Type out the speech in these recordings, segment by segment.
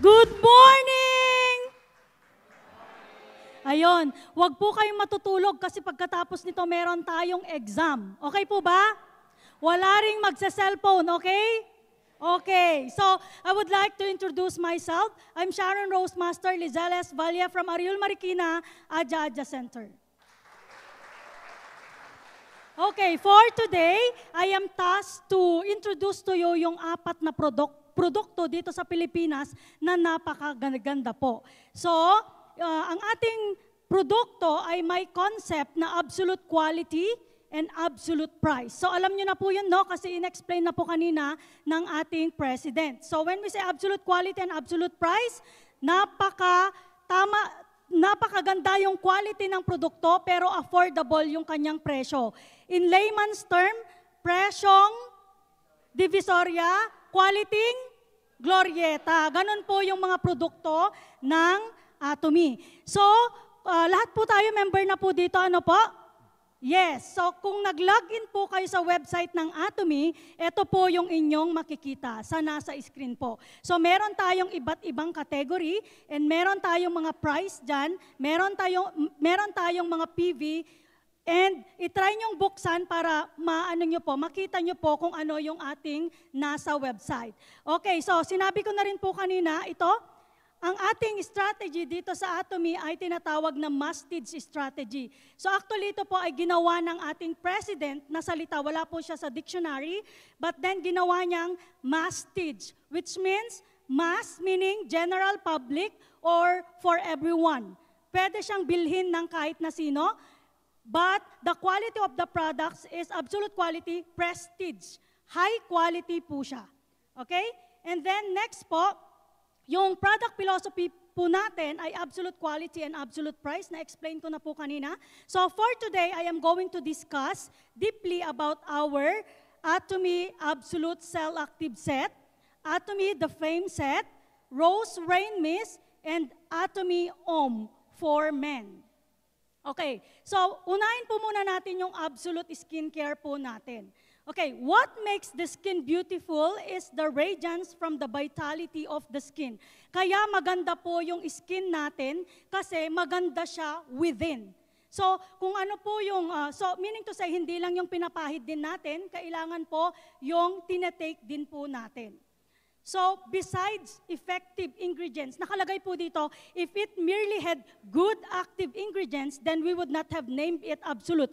Good morning! Ayon, wag po kayong matutulog kasi pagkatapos nito meron tayong exam. Okay po ba? Wala ring magsa-cellphone, okay? Okay, so I would like to introduce myself. I'm Sharon Rose Master Lizales Valle from Ariul Marikina, Adja Adja Center. Okay, for today, I am tasked to introduce to you yung 4 na produkto dito sa Pilipinas na napakaganda po. So, ang ating produkto ay may concept na absolute quality and absolute price. So alam nyo na po yun, no? Kasi in-explain na po kanina ng ating president. So when we say absolute quality and absolute price, napakaganda yung quality ng produkto pero affordable yung kanyang presyo. In layman's term, presyong divisoria, quality glorieta. Ganon po yung mga produkto ng Atomy. So, lahat po tayo member na po dito, ano po? Yes. So, kung nag-login po kayo sa website ng Atomy, ito po yung inyong makikita sa nasa screen po. So, meron tayong iba't ibang category and meron tayong mga price dyan, meron tayong mga PV, and itry nyong buksan para makita nyo po kung ano yung ating nasa website. Okay, so sinabi ko na rin po kanina, ito, ang ating strategy dito sa Atomy ay tinatawag na mastage strategy. So actually ito po ay ginawa ng ating president na salita, wala po siya sa dictionary, but then ginawa niyang mastage, which means mass meaning general public or for everyone. Pwede siyang bilhin ng kahit na sino, but the quality of the products is absolute quality, prestige. High quality po siya. Okay? And then next po, yung product philosophy po natin ay absolute quality and absolute price. Na-explain ko na po kanina. So for today, I am going to discuss deeply about our Atomy Absolute Cell Active Set, Atomy The Fame Set, Rose Rain Mist, and Atomy Om for Men. Okay, so unahin po muna natin yung absolute skincare po natin. Okay, what makes the skin beautiful is the radiance from the vitality of the skin. Kaya maganda po yung skin natin kasi maganda siya within. So, kung ano po yung, meaning to say, hindi lang yung pinapahid din natin, kailangan po yung tinetake din po natin. So, besides effective ingredients, nakalagay po dito, if it merely had good active ingredients, then we would not have named it absolute.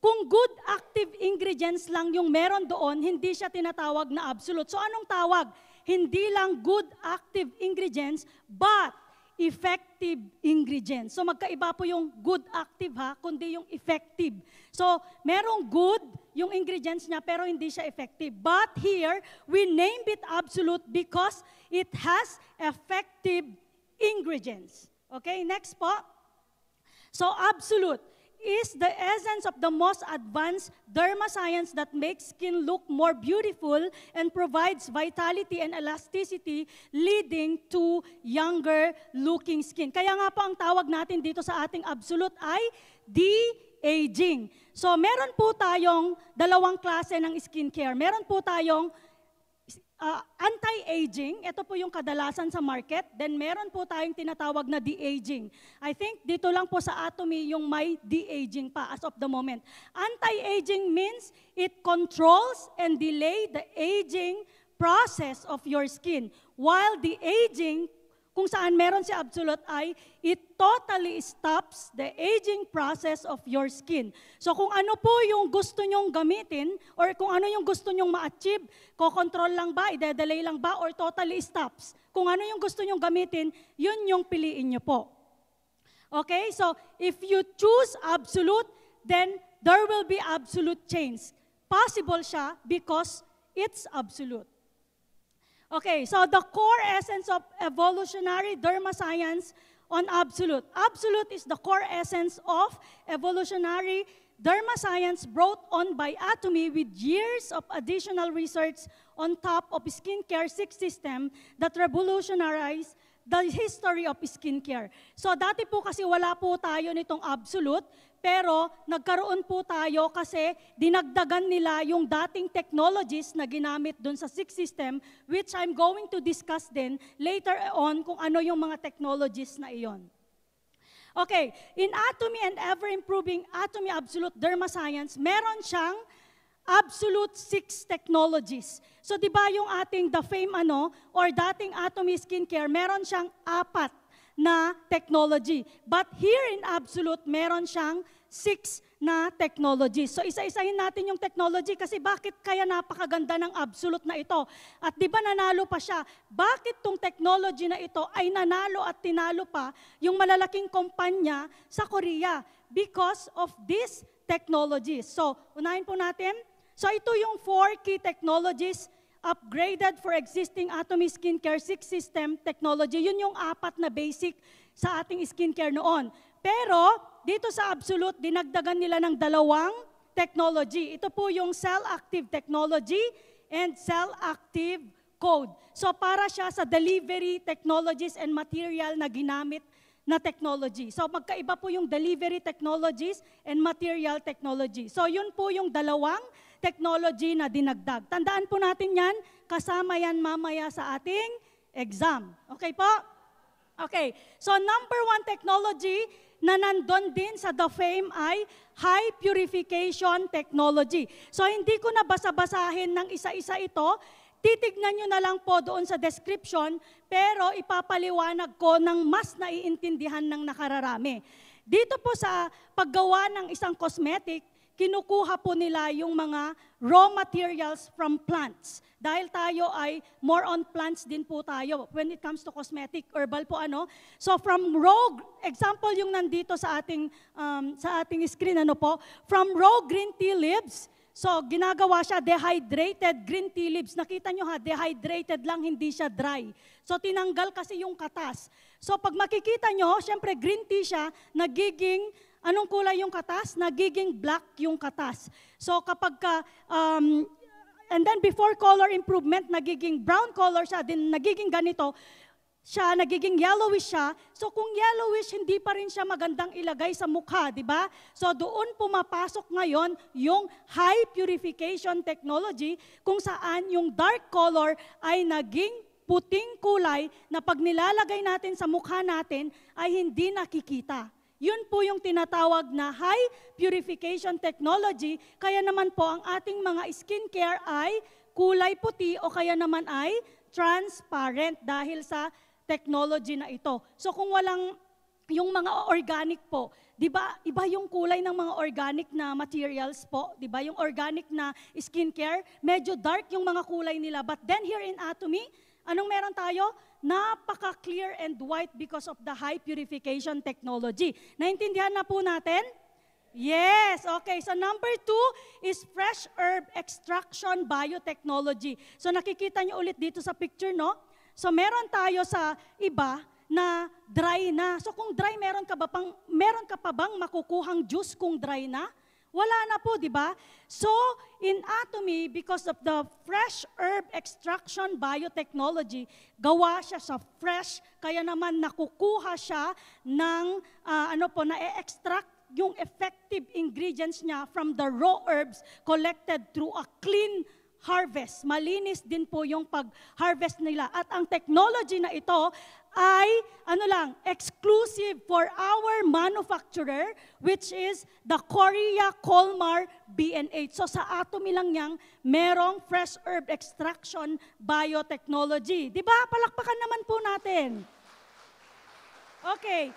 Kung good active ingredients lang yung meron doon, hindi siya tinatawag na absolute. So anong tawag? Hindi lang good active ingredients, but effective ingredients. So magkaiba po yung good active kundi yung effective. So merong good yung ingredients niya pero hindi siya effective. But here, we name it absolute because it has effective ingredients. Okay, next po. So absolute is the essence of the most advanced derma science that makes skin look more beautiful and provides vitality and elasticity leading to younger looking skin. Kaya nga po ang tawag natin dito sa ating absolute ay de-aging. So meron po tayong dalawang klase ng skincare. Meron po tayong anti-aging, ito po yung kadalasan sa market. Then meron po tayong tinatawag na de-aging. I think dito lang po sa Atomy yung may de-aging pa as of the moment. Anti-aging means it controls and delay the aging process of your skin. While de-aging, kung saan meron si absolute ay it totally stops the aging process of your skin. So kung ano po yung gusto nyong gamitin or kung ano yung gusto nyong ma-achieve, ko-control lang ba, i-delay lang ba, or totally stops. Kung ano yung gusto nyong gamitin, yun yung piliin nyo po. Okay, so if you choose absolute, then there will be absolute change. Possible siya because it's absolute. Okay, so the core essence of evolutionary derma science on absolute. Absolute is the core essence of evolutionary derma science brought on by Atomy with years of additional research on top of skincare system that revolutionized the history of skincare. So dati po kasi wala po tayo nitong absolute, pero nagkaroon po tayo kasi dinagdagan nila yung dating technologies na ginamit dun sa Six System, which I'm going to discuss din later on kung ano yung mga technologies na iyon. Okay, in Atomy and ever-improving Atomy Absolute Derma Science, meron siyang absolute 6 technologies. So di ba yung ating the fame or dating Atomy Skincare, meron siyang 4 na technology. But here in Absolute, meron siyang 6 na technology. So isa-isahin natin yung technology kasi bakit kaya napakaganda ng Absolute na ito? At di ba nanalo pa siya? Bakit tong technology na ito ay nanalo at tinalo pa yung malalaking kumpanya sa Korea? Because of this technology. So unahin po natin. So ito yung 4 key technologies upgraded for existing Atomy Skincare 6 System technology. Yun yung 4 na basic sa ating skincare noon. Pero dito sa Absolute, dinagdagan nila ng 2 technology. Ito po yung cell-active technology and cell-active code. So para siya sa delivery technologies and material na ginamit na technology. So magkaiba po yung delivery technologies and material technology. So yun po yung 2 technology na dinagdag. Tandaan po natin yan, kasama yan mamaya sa ating exam. Okay po? Okay, so number 1 technology na nandun din sa The Fame ay high purification technology. So hindi ko na basa-basahin ng isa-isa ito, titignan nyo na lang po doon sa description, pero ipapaliwanag ko ng mas naiintindihan ng nakararami. Dito po sa paggawa ng isang cosmetic, kinukuha po nila yung mga raw materials from plants. Dahil tayo ay more on plants din po tayo when it comes to cosmetic, herbal po So from raw, example yung nandito sa ating screen from raw green tea leaves. So ginagawa siya dehydrated green tea leaves. Nakita nyo dehydrated lang, hindi siya dry. So tinanggal kasi yung katas. So pag makikita nyo, syempre green tea siya, nagiging anong kulay yung katas? Nagiging black yung katas. So kapag and then before color improvement, nagiging brown color siya, din nagiging ganito, siya, nagiging yellowish siya. So kung yellowish, hindi pa rin siya magandang ilagay sa mukha, di ba? So doon pumapasok ngayon yung high purification technology kung saan yung dark color ay naging puting kulay na pag nilalagay natin sa mukha natin ay hindi nakikita. Yun po yung tinatawag na high purification technology, kaya naman po ang ating mga skincare ay kulay puti o kaya naman ay transparent dahil sa technology na ito. So kung walang yung mga organic po, 'di ba? Iba yung kulay ng mga organic na materials po, 'di ba? Yung organic na skincare, medyo dark yung mga kulay nila. But then here in Atomy, anong meron tayo? Napaka-clear and white because of the high purification technology. Naintindihan na po natin? Yes, okay. So number 2 is fresh herb extraction biotechnology. So nakikita nyo ulit dito sa picture, no? So meron tayo sa iba na dry na. So kung dry, meron ka pa bang makukuhang juice kung dry na? Wala na po, di ba? So, in Atomy, because of the fresh herb extraction biotechnology, gawa siya sa fresh, kaya naman nakukuha siya ng, na-extract yung effective ingredients niya from the raw herbs collected through a clean harvest. Malinis din po yung pag-harvest nila. At ang technology na ito ay exclusive for our manufacturer, which is the Korea Colmar BN8. So sa Atomy lang yang merong fresh herb extraction biotechnology. Di ba? Palakpakan naman po natin. Okay.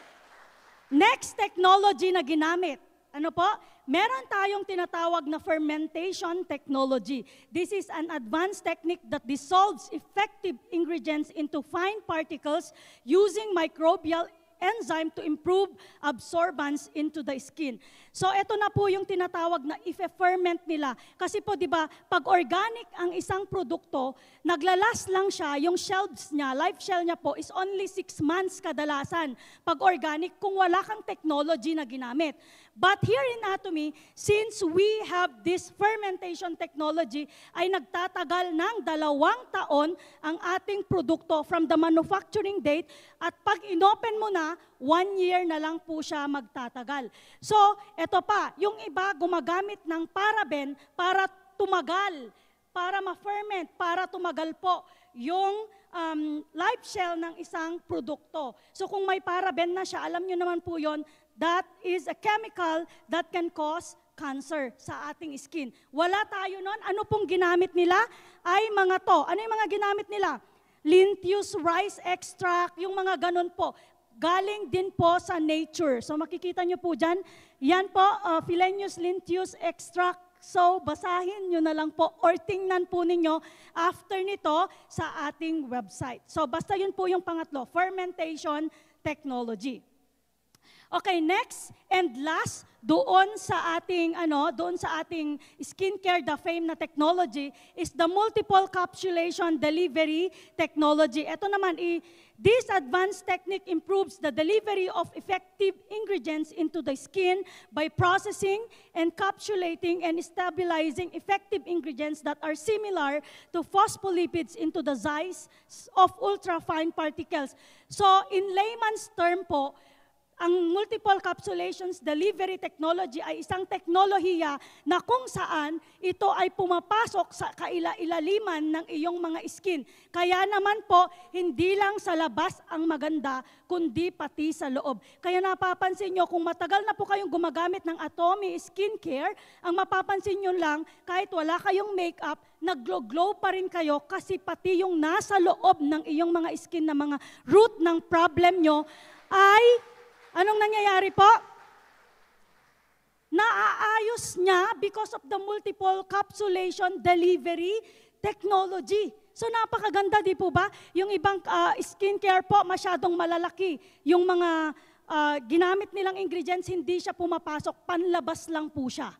Next technology na ginamit. Ano po? Meron tayong tinatawag na fermentation technology. This is an advanced technique that dissolves effective ingredients into fine particles using microbial enzyme to improve absorbance into the skin. So ito na po yung tinatawag na i-ferment nila. Kasi po 'di ba, pag organic ang isang produkto, naglalas lang siya, yung shelves niya, life shelf niya po is only 6 months kadalasan pag organic kung wala kang technology na ginamit. But here in Atomy, since we have this fermentation technology, ay nagtatagal ng 2 taon ang ating produkto from the manufacturing date, at pag inopen mo na, 1 year na lang po siya magtatagal. So, eto pa, yung iba gumagamit ng paraben para tumagal, para ma-ferment, para tumagal po yung life shell ng isang produkto. So kung may paraben na siya, alam nyo naman po yon, that is a chemical that can cause cancer sa ating skin. Wala tayo nun. Ano pong ginamit nila? Ay mga to. Ano yung mga ginamit nila? Linteous rice extract, yung mga ganun po. Galing din po sa nature. So makikita nyo po dyan, yan po, Philenius linteous extract. So, basahin nyo na lang po or tingnan po ninyo after nito sa ating website. So, basta yun po yung pangatlo, fermentation technology. Okay, next and last, doon sa ating skincare, the fame na technology is the multiple capsulation delivery technology. Ito naman, this advanced technique improves the delivery of effective ingredients into the skin by processing, encapsulating, and stabilizing effective ingredients that are similar to phospholipids into the size of ultrafine particles. So, in layman's term po, ang multiple capsulations delivery technology ay isang teknolohiya na kung saan ito ay pumapasok sa kaila-ilaliman ng iyong mga skin. Kaya naman po, hindi lang sa labas ang maganda, kundi pati sa loob. Kaya napapansin nyo, kung matagal na po kayong gumagamit ng Atomy Skincare, ang mapapansin nyo lang, kahit wala kayong makeup, nag-glow pa rin kayo kasi pati yung nasa loob ng iyong mga skin na mga root ng problem nyo ay anong nangyayari po? Naaayos niya because of the multiple capsulation delivery technology. So napakaganda, di po ba? Yung ibang skincare po, masyadong malalaki. Yung mga ginamit nilang ingredients, hindi siya pumapasok, panlabas lang po siya.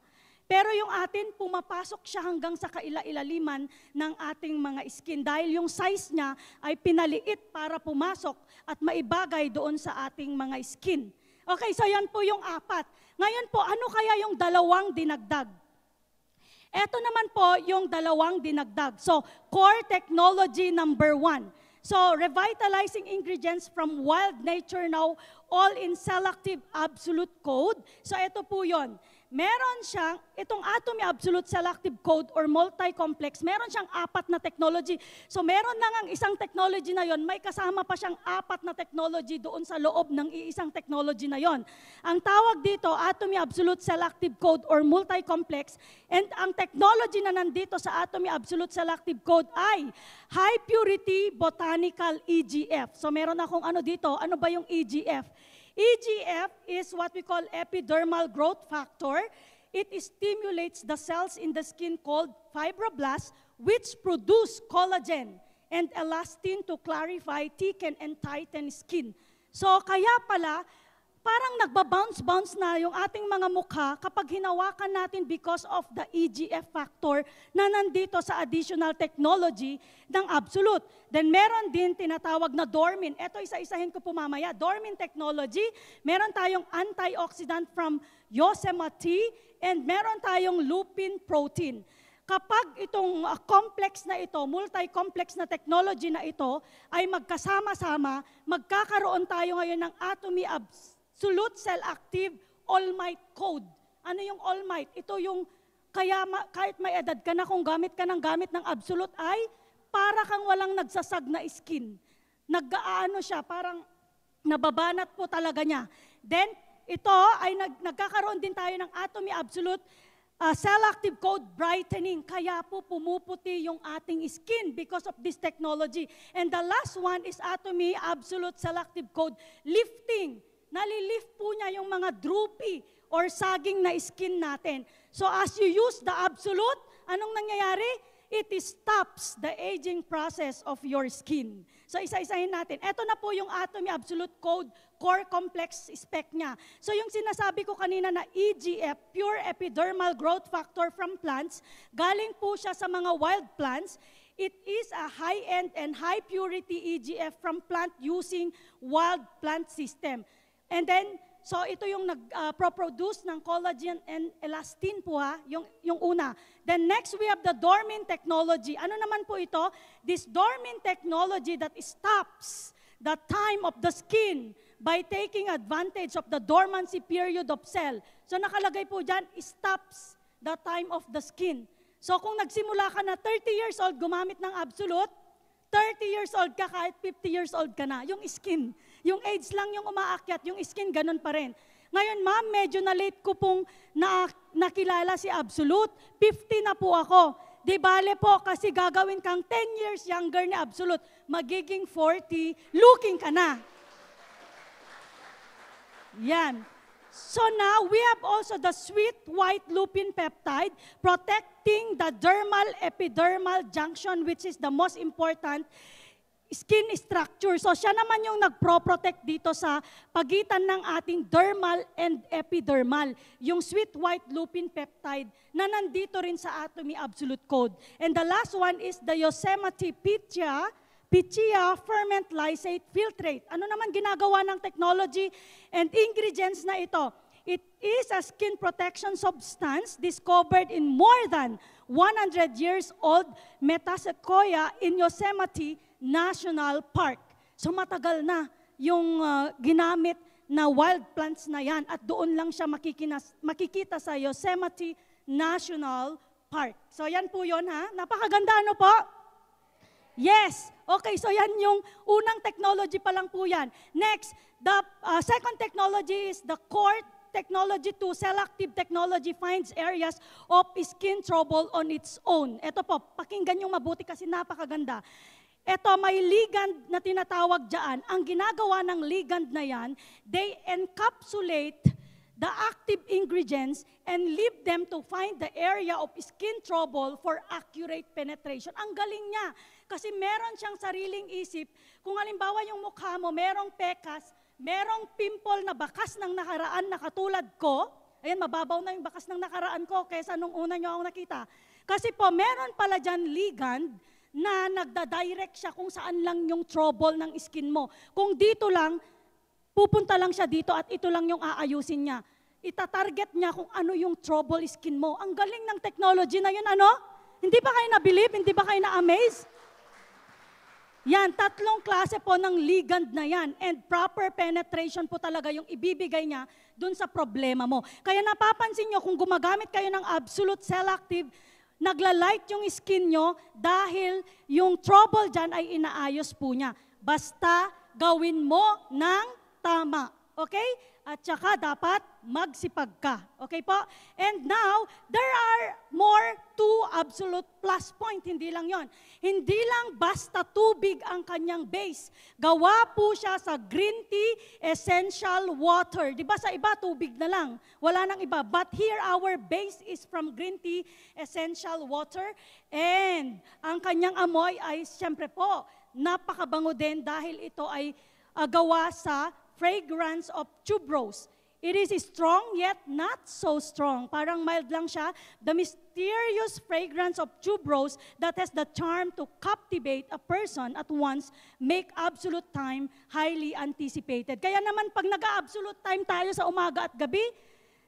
Pero yung atin, pumapasok siya hanggang sa kaila-ilaliman ng ating mga skin dahil yung size niya ay pinaliit para pumasok at maibagay doon sa ating mga skin. Okay, so yan po yung 4. Ngayon po, ano kaya yung 2 dinagdag? Ito naman po yung 2 dinagdag. So, core technology number 1. So, revitalizing ingredients from wild nature now, all in selective absolute code. So, ito po yon. Meron siyang, itong Atomy Absolute Selective Code or multi-complex, meron siyang 4 na technology. So meron na ngang isang technology na yon, may kasama pa siyang 4 na technology doon sa loob ng iisang technology na yon. Ang tawag dito, Atomy Absolute Selective Code or multi-complex, and ang technology na nandito sa Atomy Absolute Selective Code ay High Purity Botanical EGF. So meron akong ano dito, ano ba yung EGF? EGF is what we call epidermal growth factor. It stimulates the cells in the skin called fibroblasts, which produce collagen and elastin to clarify, thicken, and tighten skin. So kaya pala, parang nagbabounce-bounce na yung ating mga mukha kapag hinawakan natin because of the EGF factor na nandito sa additional technology ng Absolute. Then meron din tinatawag na Dormin. Ito isa-isahin ko po mamaya. Dormin technology, meron tayong antioxidant from yosemite, and meron tayong lupin protein. Kapag itong complex na ito, multi-complex na technology na ito, ay magkasama-sama, magkakaroon tayo ngayon ng Atomy Absolute Cell Active All Might Code. Ano yung All Might? Ito yung kaya kahit may edad ka na, kung gamit ka ng Absolute ay para kang walang nagsasag na skin. Nag-aano siya, parang nababanat po talaga niya. Then, ito ay nagkakaroon din tayo ng Atomy Absolute Cell Active Code Brightening. Kaya po pumuputi yung ating skin because of this technology. And the last one is Atomy Absolute Cell Active Code Lifting. Nalilift po niya yung mga droopy or saging na skin natin. So as you use the Absolute, anong nangyayari? It stops the aging process of your skin. So isa-isahin natin. Ito na po yung Atomy Absolute Code Core Complex spec niya. So yung sinasabi ko kanina na EGF, Pure Epidermal Growth Factor from plants, galing po siya sa mga wild plants. It is a high-end and high-purity EGF from plant using wild plant system. And then, So ito yung nag-produce ng collagen and elastin po ha, yung una. Then next we have the Dormin technology. Ano naman po ito? This Dormin technology that stops the time of the skin by taking advantage of the dormancy period of cell. So nakalagay po dyan, stops the time of the skin. So kung nagsimula ka na 30 years old gumamit ng Absolute, 30 years old ka kahit 50 years old ka na. Yung skin, yung age lang yung umaakyat, yung skin ganun pa rin. Ngayon ma'am, medyo na late ko pong nakilala si Absolute. 50 na po ako. Di bale po kasi gagawin kang 10 years younger ni Absolute. Magiging 40, looking ka na. Yan. So now, we have also the sweet white lupin peptide protecting the dermal-epidermal junction, which is the most important skin structure. So siya naman yung nagpro-protect dito sa pagitan ng ating dermal and epidermal. Yung sweet white lupin peptide na nandito rin sa Atomy Absolute Code. And the last one is the Yosemite Pichia ferment lysate filtrate. Ano naman ginagawa ng technology and ingredients na ito? It is a skin protection substance discovered in more than 100 years old Metasequoia in Yosemite National Park. So matagal na yung ginamit na wild plants na yan at doon lang siya makikita sa Yosemite National Park. So yan po yun ha. Napakaganda ano po? Yes. Okay, so yan yung unang technology pa lang po yan. Next, the second technology is the core technology to selective technology finds areas of skin trouble on its own. Ito po, pakinggan yung mabuti kasi napakaganda. Ito, may ligand na tinatawag dyan. Ang ginagawa ng ligand na yan, they encapsulate the active ingredients and leave them to find the area of skin trouble for accurate penetration. Ang galing niya. Kasi meron siyang sariling isip. Kung halimbawa yung mukha mo, merong pekas, merong pimple na bakas ng nakaraan na katulad ko, ayan, mababaw na yung bakas ng nakaraan ko kaysa nung una nyo akong nakita. Kasi po, meron pala dyan ligand na nagda-direct siya kung saan lang yung trouble ng skin mo. Kung dito lang, pupunta lang siya dito at ito lang yung aayusin niya. Itatarget niya kung ano yung trouble skin mo. Ang galing ng technology na yun, ano? Hindi ba kayo na-believe? Hindi ba kayo na-amaze? Yan, tatlong klase po ng ligand na yan. And proper penetration po talaga yung ibibigay niya dun sa problema mo. Kaya napapansin nyo, kung gumagamit kayo ng Absolute Selective, nagla-light yung skin nyo dahil yung trouble dyan ay inaayos po niya. Basta gawin mo ng tama. Okay? At saka dapat magsipag ka. Okay po? And now, there are more two Absolute plus point. Hindi lang yon. Hindi lang basta tubig ang kanyang base. Gawa po siya sa green tea essential water. Di ba sa iba, tubig na lang. Wala nang iba. But here, our base is from green tea essential water. And ang kanyang amoy ay, siyempre po, napakabango din dahil ito ay gawa sa fragrance of tuberose. It is strong yet not so strong. Parang mild lang siya. The mysterious fragrance of tuberose that has the charm to captivate a person at once make Absolute Time highly anticipated. Kaya naman pag nag-Absolute Time tayo sa umaga at gabi,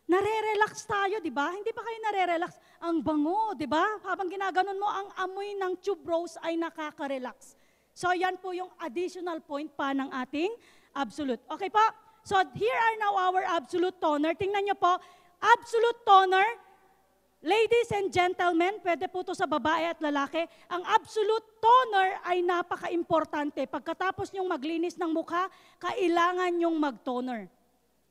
nare-relax tayo, di ba? Hindi ba kayo nare-relax? Ang bango, di ba? Habang ginaganon mo, ang amoy ng tuberose ay nakaka-relax. So yan po yung additional point pa ng ating Absolute. Okay po? So here are now our Absolute Toner. Tingnan nyo po, Absolute Toner, ladies and gentlemen, pwede po ito sa babae at lalaki. Ang Absolute Toner ay napaka-importante. Pagkatapos nyong maglinis ng mukha, kailangan nyong mag-toner.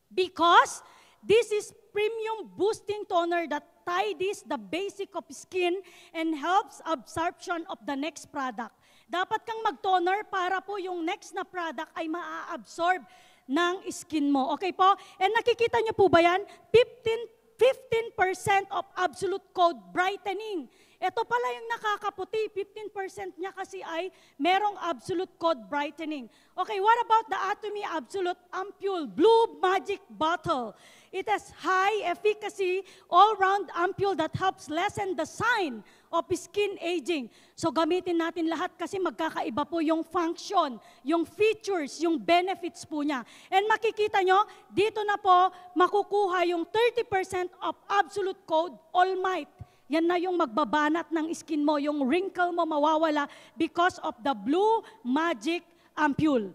Because this is premium boosting toner that tidies the basic of skin and helps absorption of the next product. Dapat kang mag-toner para po yung next na product ay maa-absorb ng skin mo. Okay po? And nakikita nyo po ba yan? 15% of Absolute Code brightening. Ito pala yung nakakaputi, 15% niya kasi ay merong absolute code brightening. Okay, what about the Atomy Absolute Ampule Blue Magic Bottle? It has high efficacy all-round ampule that helps lessen the sign of skin aging. So gamitin natin lahat kasi magkakaiba po yung function, yung features, yung benefits po niya. And makikita nyo, dito na po makukuha yung 30% of absolute code All Might. Yan na yung magbabanat ng skin mo, yung wrinkle mo mawawala because of the Blue Magic Ampule.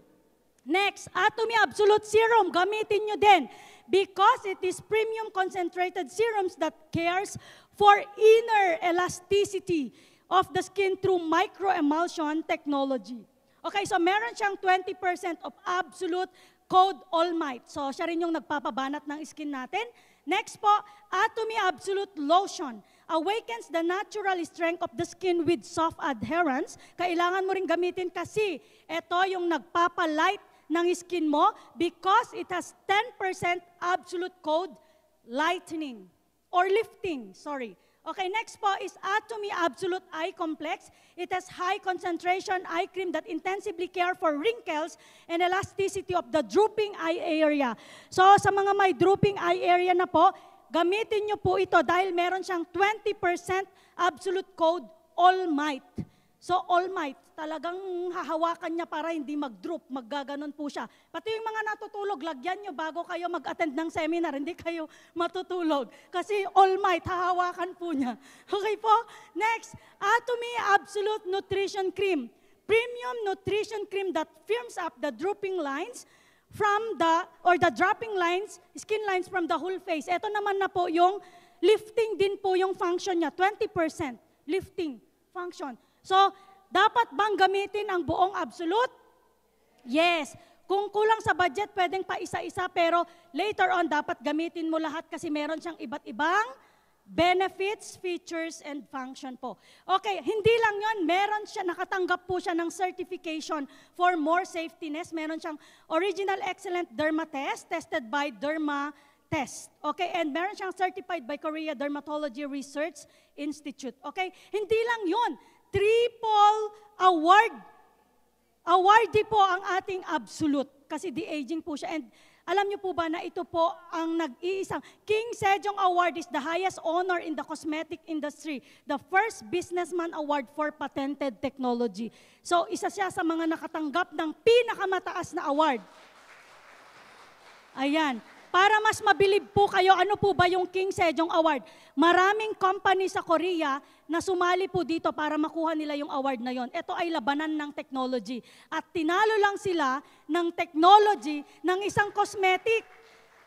Next, Atomy Absolute Serum, gamitin nyo din because it is premium concentrated serums that cares for inner elasticity of the skin through microemulsion technology. Okay, so meron siyang 20% of absolute code All Might. So siya rin yung nagpapabanat ng skin natin. Next po, Atomy Absolute Lotion. Awakens the natural strength of the skin with soft adherence. Kailangan mo rin gamitin kasi ito yung nagpapalight ng skin mo because it has 10% absolute code lightening or lifting, sorry. Okay, next po is Atomy Absolute Eye Complex. It has high concentration eye cream that intensively care for wrinkles and elasticity of the drooping eye area. So sa mga may drooping eye area na po, gamitin nyo po ito dahil meron siyang 20% absolute code All Might. So All Might, talagang hahawakan niya para hindi mag-droop, maggaganon po siya. Pati yung mga natutulog, lagyan nyo bago kayo mag-attend ng seminar, hindi kayo matutulog. Kasi All Might, hahawakan po niya. Okay po? Next, Atomy Absolute Nutrition Cream. Premium nutrition cream that firms up the drooping lines from the dropping lines, skin lines from the whole face. Ito naman na po yung lifting din po yung function niya, 20% lifting function. So, dapat bang gamitin ang buong absolute? Yes. Kung kulang sa budget, pwedeng pa isa-isa, pero later on, dapat gamitin mo lahat kasi meron siyang iba't ibang benefits, features, and function po. Okay, hindi lang yon, meron siya, nakatanggap po siya ng certification for more safetyness. Meron siyang Original Excellent Derma Test, tested by Derma Test. Okay, and meron siyang certified by Korea Dermatology Research Institute. Okay, hindi lang yon, triple awardee po ang ating absolute kasi de-aging po siya. And alam niyo po ba na ito po ang nag-iisang King Sejong Award is the highest honor in the cosmetic industry. The first businessman award for patented technology. So isa siya sa mga nakatanggap ng pinakamataas na award. Ayan. Para mas mabilib po kayo, ano po ba yung King Sejong Award? Maraming company sa Korea na sumali po dito para makuha nila yung award na yon. Ito ay labanan ng technology. At tinalo lang sila ng technology ng isang cosmetic.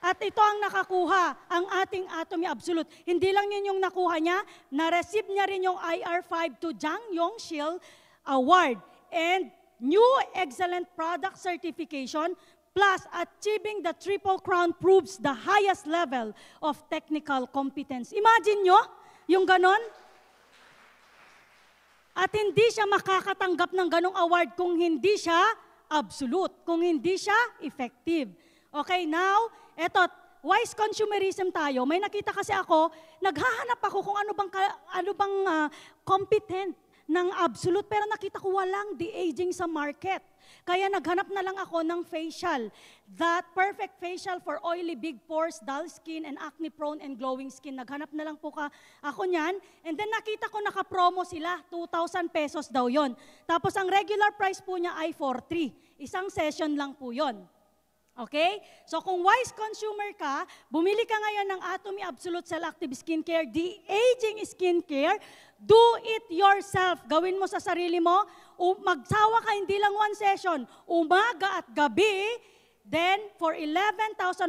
At ito ang nakakuha, ang ating Atomy Absolute. Hindi lang yun yung nakuha niya, na-receive niya rin yung IR5 to Jang Yongshil Award. And new excellent product certification, plus, achieving the Triple Crown proves the highest level of technical competence. Imagine nyo, yung ganon. At hindi siya makakatanggap ng ganong award kung hindi siya absolute, kung hindi siya effective. Okay, now, eto, wise consumerism tayo. May nakita kasi ako, naghahanap ako kung ano bang competent ng absolute, pero nakita ko walang de-aging sa market. Kaya naghanap na lang ako ng facial. That perfect facial for oily, big pores, dull skin, and acne-prone and glowing skin. Naghanap na lang po ako niyan. And then nakita ko naka-promo sila, 2,000 pesos daw yon. Tapos ang regular price po niya ay 4,300. Isang session lang po yon. Okay? So kung wise consumer ka, bumili ka ngayon ng Atomy Absolute Cell Active Skincare, de-aging skincare, do it yourself. Gawin mo sa sarili mo. Magsawa ka, hindi lang one session. Umaga at gabi, then for 11,100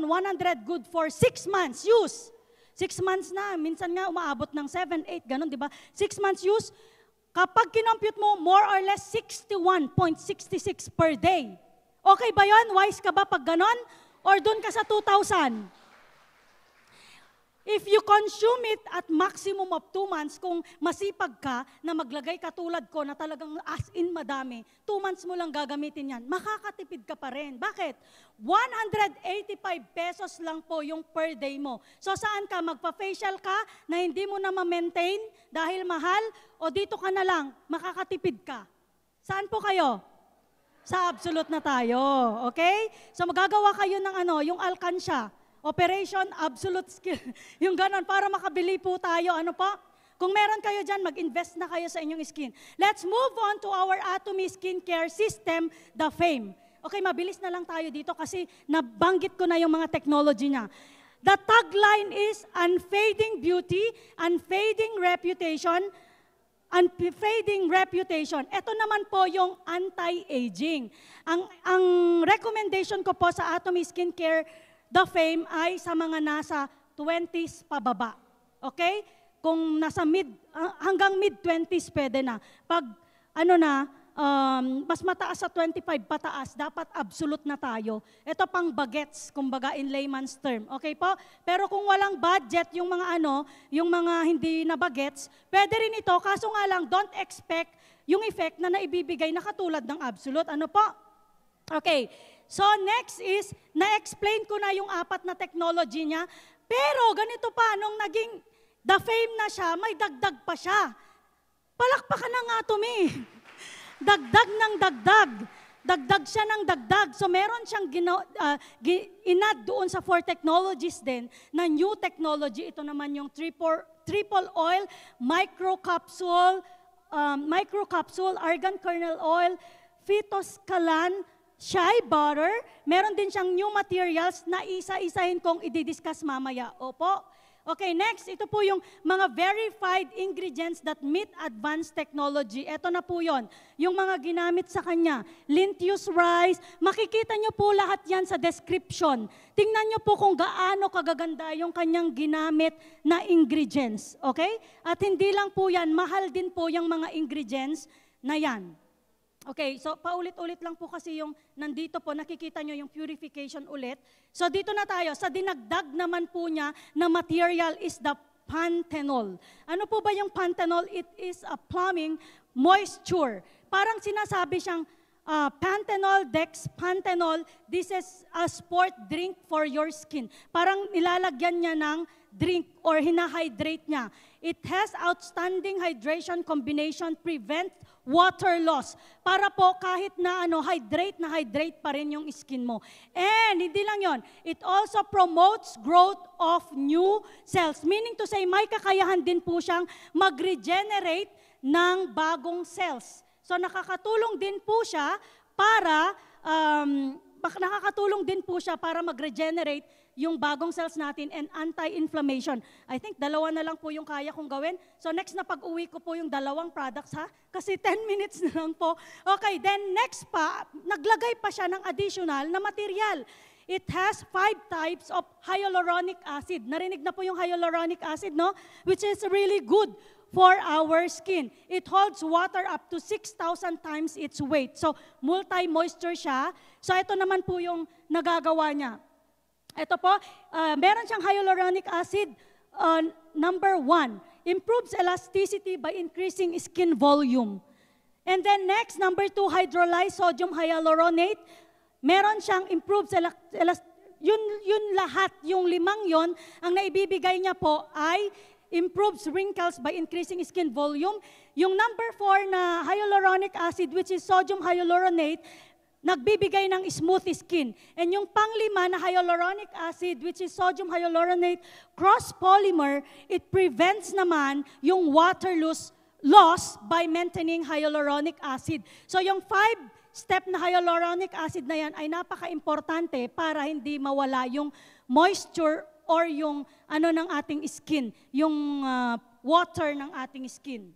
good for 6 months use. 6 months na, minsan nga umaabot ng 7, 8, ganun, di ba? 6 months use, kapag kinompute mo, more or less 61.66 per day. Okay ba yun? Wise ka ba pag ganon? Or doon ka sa 2,000? If you consume it at maximum of 2 months, kung masipag ka na maglagay katulad ko na talagang as in madami, 2 months mo lang gagamitin yan, makakatipid ka pa rin. Bakit? 185 pesos lang po yung per day mo. So saan ka? Magpa-facial ka na hindi mo na ma-maintain dahil mahal, o dito ka na lang, makakatipid ka. Saan po kayo? Sa Absolute na tayo. Okay? So magagawa kayo ng yung alkansya. Operation Absolute Skill. Yung ganon, para makabili po tayo. Ano po? Kung meron kayo dyan, mag-invest na kayo sa inyong skin. Let's move on to our Atomy Skincare System, the FAME. Okay, mabilis na lang tayo dito kasi nabanggit ko na yung mga technology niya. The tagline is unfading beauty, unfading reputation, unfading reputation. Ito naman po yung anti-aging. Ang recommendation ko po sa Atomy Skincare The FAME ay sa mga nasa 20s pababa. Okay? Kung nasa hanggang mid-20s pwede na. Pag mas mataas sa 25 pataas, dapat absolute na tayo. Ito pang bagets, kumbaga in layman's term. Okay po? Pero kung walang budget, yung mga yung mga hindi na bagets, pwede rin ito, kaso nga lang, don't expect yung effect na naibibigay na katulad ng absolute. Ano po? Okay. So next is, na-explain ko na yung 4 na technology niya, pero ganito pa, nung naging The FAME na siya, may dagdag pa siya. Palakpakan ng Atomy. Dagdag ng dagdag. Dagdag siya ng dagdag. So meron siyang inad doon sa 4 technologies din na new technology. Ito naman yung triple oil, microcapsule, argan kernel oil, phytoscalan, shea butter. Meron din siyang new materials na isa-isahin kong i-discuss mamaya. Opo. Okay, next, ito po yung mga verified ingredients that meet advanced technology. Ito na po yon, yung mga ginamit sa kanya. Linteous rice, makikita nyo po lahat yan sa description. Tingnan nyo po kung gaano kagaganda yung kanyang ginamit na ingredients. Okay? At hindi lang po yan, mahal din po yung mga ingredients na yan. Okay, so paulit-ulit lang po kasi yung nandito po, nakikita nyo yung purification ulit. So dito na tayo, sa dinagdag naman po niya na material is the panthenol. Ano po ba yung panthenol? It is a plumbing moisture. Parang sinasabi siyang panthenol, dexpanthenol, this is a sport drink for your skin. Parang nilalagyan niya ng drink or hinahydrate niya. It has outstanding hydration combination, prevent water loss. Para po kahit na hydrate pa rin yung skin mo. And hindi lang yon, it also promotes growth of new cells. Meaning to say, may kakayahan din po siyang mag-regenerate ng bagong cells. So nakakatulong din po siya para mag-regenerate yung bagong cells natin and anti-inflammation. I think 2 na lang po yung kaya kong gawin. So next na pag-uwi ko po yung 2 products ha. Kasi 10 minutes na lang po. Okay, then next pa, naglagay pa siya ng additional na material. It has 5 types of hyaluronic acid. Narinig na po yung hyaluronic acid, no? Which is really good for our skin. It holds water up to 6,000 times its weight. So, multi-moisture siya. So, ito naman po yung nagagawa niya. Ito po, meron siyang hyaluronic acid. Number 1, improves elasticity by increasing skin volume. And then next, number 2, hydrolyzed sodium hyaluronate. Meron siyang improves yun lahat, yung 5 yon, ang naibibigay niya po ay improves wrinkles by increasing skin volume. Yung number 4 na hyaluronic acid, which is sodium hyaluronate, nagbibigay ng smooth skin. And yung pang-5 na hyaluronic acid, which is sodium hyaluronate cross-polymer, it prevents naman yung water loss by maintaining hyaluronic acid. So yung 5-step na hyaluronic acid na yan ay napaka-importante para hindi mawala yung moisture or yung ng ating skin, yung water ng ating skin.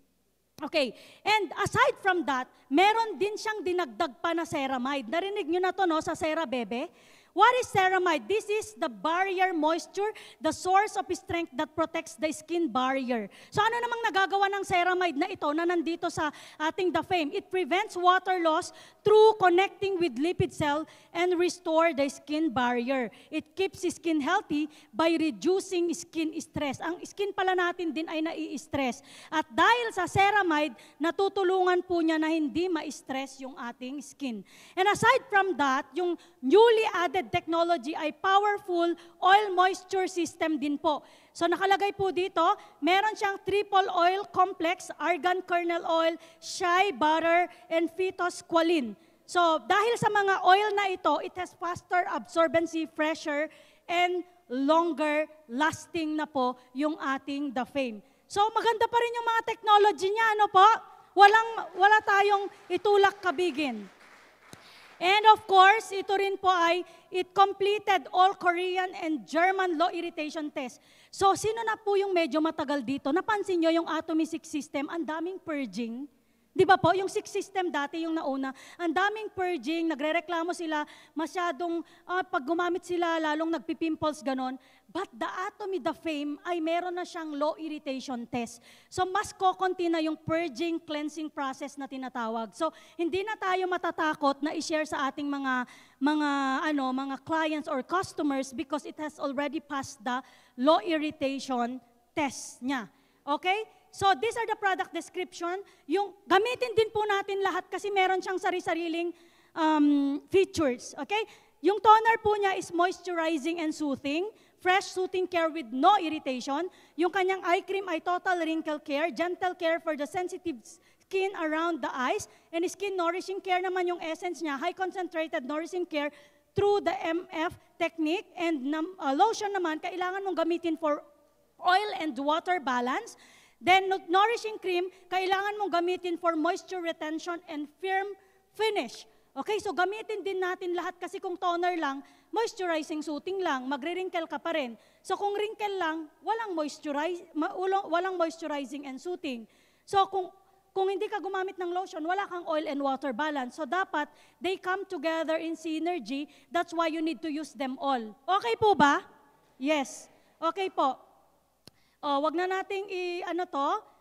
Okay, and aside from that, meron din siyang dinagdag pa na ceramide. Narinig nyo na to, no, sa CeraBebe? What is ceramide? This is the barrier moisture, the source of strength that protects the skin barrier. So ano namang nagagawa ng ceramide na ito na nandito sa ating The FAME? It prevents water loss through connecting with lipid cell and restore the skin barrier. It keeps skin healthy by reducing skin stress. Ang skin pala natin din ay nai-stress. At dahil sa ceramide, natutulungan po niya na hindi ma-stress yung ating skin. And aside from that, yung newly added technology ay powerful oil moisture system din po. So nakalagay po dito, meron siyang triple oil complex, argan kernel oil, shea butter, and phytosqualene. So dahil sa mga oil na ito, it has faster absorbency, fresher, and longer lasting na po yung ating The Fame. So maganda pa rin yung mga technology niya, ano po? Wala tayong itulak kabigin. And of course, ito rin po ay, it completed all Korean and German low irritation tests. So, sino na po yung medyo matagal dito? Napansin nyo yung Atomy 6 system, ang daming purging. Di ba po? Yung 6 system dati, yung nauna, ang daming purging, nagrereklamo sila, masyadong, pag gumamit sila, lalong nagpipimples, ganon. But the Atomy, The Fame, ay meron na siyang low irritation test. So, mas kokonti na yung purging, cleansing process na tinatawag. So, hindi na tayo matatakot na i-share sa ating mga clients or customers because it has already passed the low irritation test niya. Okay? So, these are the product description. Yung gamitin din po natin lahat kasi meron siyang sari-sariling features. Okay? Yung toner po niya is moisturizing and soothing. Fresh soothing care with no irritation. Yung kanyang eye cream ay total wrinkle care, gentle care for the sensitive skin around the eyes, and skin nourishing care naman yung essence niya, high concentrated nourishing care through the MF technique, and lotion naman, kailangan mong gamitin for oil and water balance. Then nourishing cream, kailangan mong gamitin for moisture retention and firm finish. Okay, so gamitin din natin lahat kasi kung toner lang, moisturizing soothing lang, magre-wrinkle ka pa rin. So kung wrinkle lang, walang moisturizing and soothing. So kung hindi ka gumamit ng lotion, wala kang oil and water balance. So dapat they come together in synergy. That's why you need to use them all. Okay po ba? Yes. Okay po. Wag na nating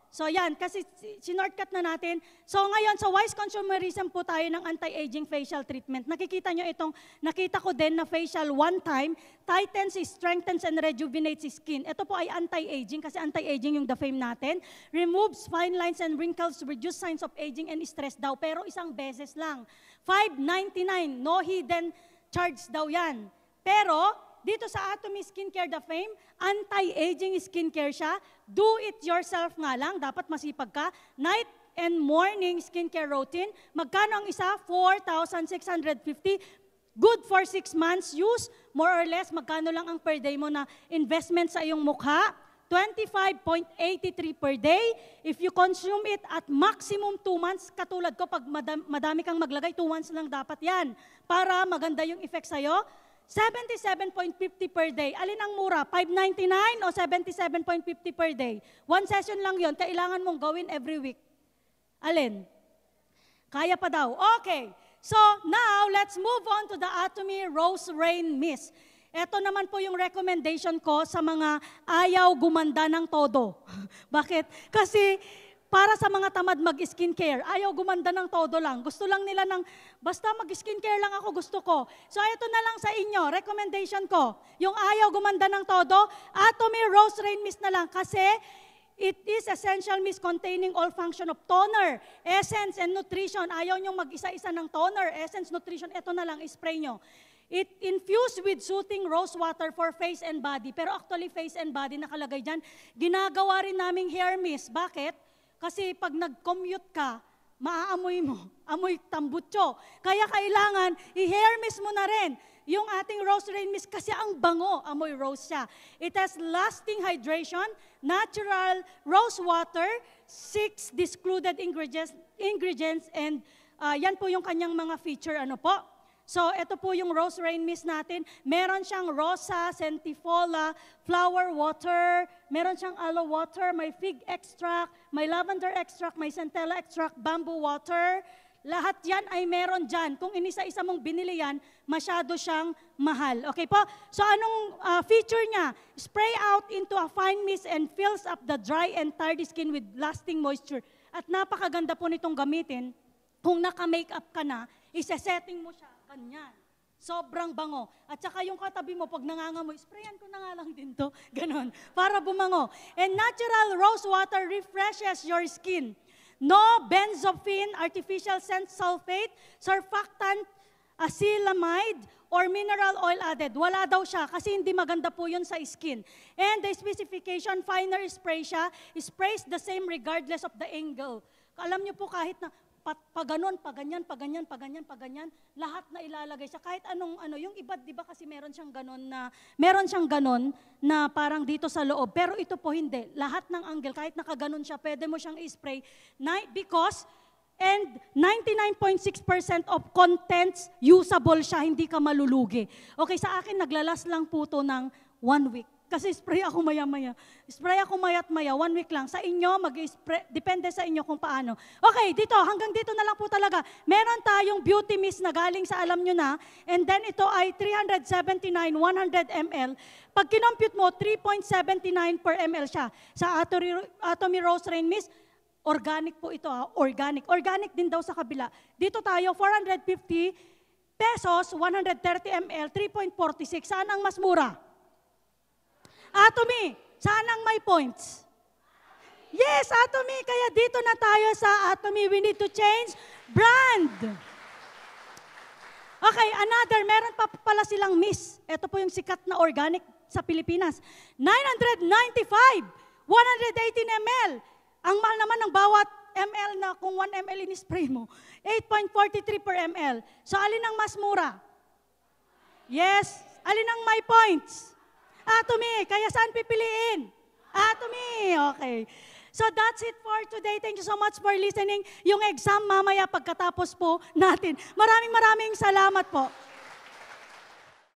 So yan, kasi sinortcut na natin. So ngayon, sa wise consumerism po tayo ng anti-aging facial treatment. Nakikita nyo itong, nakita ko din na facial one time, tightens, strengthens, and rejuvenates skin. Ito po ay anti-aging, kasi anti-aging yung The Fame natin. Removes fine lines and wrinkles, reduce signs of aging and stress daw. Pero isang beses lang. $5.99, no hidden charge daw yan. Pero, dito sa Atomy Skincare The Fame, anti-aging skincare siya. Do it yourself nga lang, dapat masipag ka. Night and morning skincare routine. Magkano ang isa? $4,650. Good for 6 months use. More or less, magkano lang ang per day mo na investment sa iyong mukha? $25.83 per day. If you consume it at maximum 2 months, katulad ko, pag madami kang maglagay, 2 months lang dapat yan. Para maganda yung effect sa'yo. $77.50 per day. Alin ang mura? $5.99 o $77.50 per day? 1 session lang yon, kailangan mong gawin every week. Alin? Kaya pa daw. Okay. So now, let's move on to the Atomy Rose Rain Mist. Ito naman po yung recommendation ko sa mga ayaw gumanda ng todo. Bakit? Kasi para sa mga tamad mag-skincare, ayaw gumanda ng todo lang. Gusto lang nila ng, basta mag-skincare lang ako, gusto ko. So ito na lang sa inyo, recommendation ko. Yung ayaw gumanda ng todo, Atomy Rose Rain Mist na lang. Kasi it is essential mist containing all function of toner, essence, and nutrition. Ayaw nyong mag-isa-isa ng toner, essence, nutrition. Ito na lang, spray nyo. It infused with soothing rose water for face and body. Pero actually, face and body nakalagay dyan. Ginagawa rin naming hair mist. Bakit? Kasi pag nag-commute ka, maaamoy mo, amoy tambutso. Kaya kailangan, i-hair mist mo na rin yung ating Rose Rain Mist kasi ang bango, amoy rose siya. It has lasting hydration, natural rose water, 6 discluded ingredients, and yan po yung kanyang mga feature, ano po. So, ito po yung Rose Rain Mist natin. Meron siyang rosa, sentifola, flower water, meron siyang aloe water, may fig extract, may lavender extract, may centella extract, bamboo water. Lahat yan ay meron dyan. Kung inisa-isa mong binili yan, masyado siyang mahal. Okay po? So, anong feature niya? Spray out into a fine mist and fills up the dry and tired skin with lasting moisture. At napakaganda po nitong gamitin. Kung naka-makeup ka na, Isesetting mo siya, ganyan. Sobrang bango. At saka yung katabi mo, pag nangangamoy, sprayan ko na nga lang din to. Ganon. Para bumango. And natural rose water refreshes your skin. No benzophine, artificial scent sulfate, surfactant, acelamide, or mineral oil added. Wala daw siya kasi hindi maganda po yun sa skin. And the specification, finer spray siya, sprays the same regardless of the angle. Alam niyo po kahit na paganon, paganyan, lahat na ilalagay siya. Kahit anong, yung iba, di ba kasi meron siyang ganon na parang dito sa loob. Pero ito po hindi. Lahat ng angle, kahit nakaganon siya, pwede mo siyang i-spray. Because, and 99.6% of contents, usable siya, hindi ka malulugi. Okay, sa akin, naglalas lang po to ng 1 week. Kasi spray ako maya-maya. Spray ako maya't-maya, 1 week lang. Sa inyo, mag-spray, depende sa inyo kung paano. Okay, dito, hanggang dito na lang po talaga. Meron tayong beauty mist na galing sa alam nyo na, and then ito ay 379, 100 ml. Pag kinompute mo, 3.79 per ml siya. Sa Atomy Rose Rain Mist, organic po ito, organic. Organic din daw sa kabila. Dito tayo, 450 pesos, 130 ml, 3.46. Saan ang mas mura? Atomy, saan ang may points? Yes, Atomy. Kaya dito na tayo sa Atomy. We need to change brand. Okay, another. Meron pa pala silang Miss. Ito po yung sikat na organic sa Pilipinas. 995, 118 ml. Ang mahal naman ng bawat ml na kung 1 ml in-spray mo. 8.43 per ml. So, alin ang mas mura? Yes. Alin ang may points? Atomy. Kaya saan pipiliin? Atomy. Okay. So that's it for today. Thank you so much for listening. Yung exam mamaya pagkatapos po natin. Maraming salamat po.